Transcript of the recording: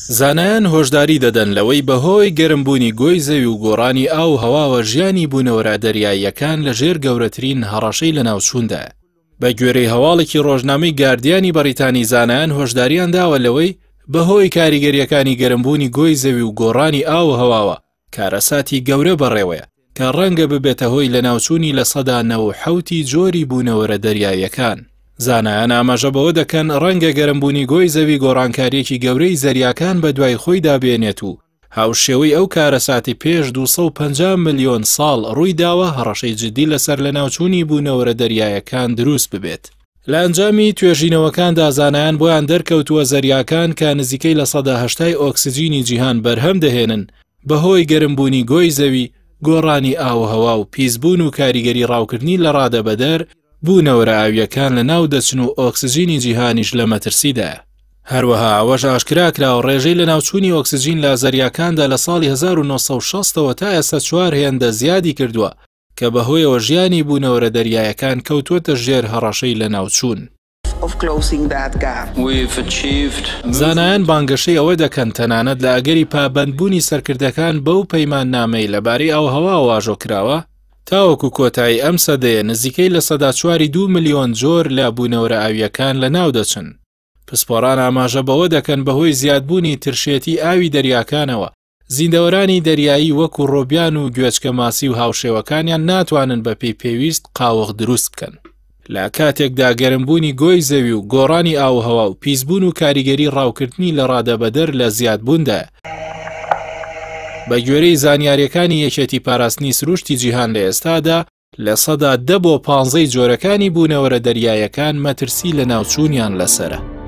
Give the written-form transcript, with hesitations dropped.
زانایان هۆشداری دەدەن لەوەی بەهۆی گەرمبوونی گۆی زەوی و گۆڕانی ئاو هەواوە ژیانی بوونەوەرە دەریاییەکان لەژێر گەورەترین هەڕەشەی لە ناوچووندا. بە گوێرەی هەواڵێکی ڕۆژنامەی گاردیانی بەریتانی زانایان هۆشداریان داوە لەوەی بەهۆی کاریگەریەکانی گەرمبوونی گۆی زەوی و گۆڕانی ئاو هەواوە کارەساتی گەورە بەڕێوەیە کە ڕەنگە ببێتە هۆی لە ناوچوونی لە سەدا 90 جۆری بوونەوەرە دەریاییەکان. زانایان ئاماژە بەوە دەکەن ڕەنگە گەرمبوونی گۆی زەوی گۆڕانکاریەکی گەورەی زەریاکان بە دوای خۆی دابێنێت و هاوشێوەی ئەو کارەساتی پێش 250 ملیۆن ساڵ ڕووی داوە هەڕەشەی جدی لەسەر لە ناوچوونی بوونەوەرە دەریایەکان دروست ببێت. لە ئەنجامی توێژینەوەکاندا زانایان بۆیان دەرکەوتووە زەریاکان کە نزیکەی لە 80% ئۆکسجینی جیهان بەرهەم دەهێنن بەهۆی گەرمبوونی گۆی زەوی، گۆڕانی ئاوهەوا و پیسبوون و کاریگەری ڕاوکردنی لە ڕادەبەدەر بوونەوەرە ئاویەکان لە ناو دەچن و ئۆکسجینی جیهانیش لە مەترسیدایە. هەروەها ئەوەش ئاشکرا کراوە ڕێژەی لە ناوچوونی ئۆکسجین لە زەریاکاندا لە ساڵی 1960ەوە تا ئێستا 4 هێندە زیادی کردووە کە بەهۆیەوە ژیانی بوونەوەرە دەریایەکان کەوتووەتە ژێر هەڕەشەی لە ناوچوون. زانایان بانگەشەی ئەوە دەکەن تەنانەت لە ئەگەری پابەندبوونی سەرکردەکان بەو پەیمان نامەی لەبارەی ئاوهەوا واژۆ کراوە تاوەکو کۆتایی ئەم سەدەیە نزیکەی لە سەدا 2 ملیۆن جۆر لە بوونەوەرە ئاویەکان لە ناو دەچن. پسپۆران ئاماژە بەوە دەکەن بەهۆی زیادبوونی ترشێتی ئاوی دەریاکانەوە زیندەوەرانی دەریایی وەکو ڕۆبیان و گوێچکە ماسی و هاوشێوەکانیان ناتوانن بە پێی پێویست قاوەغ دروست بکەن. لە کاتێکدا گەرمبوونی گۆی زەوی و گۆڕانی ئاوهەوا و پیسبوون و کاریگەری ڕاوکردنی لە ڕادەبەدەر لە زیادبووندا. بە گوێرەی زانیاریەکانی یەکێتی پاراستنی سروشتی جیهان لە ئێستادا لە سەدا 10 بۆ 15 جۆرەکانی بوونەوەرە دەریایەکان مەترسی لە ناوچوونیان لەسرە.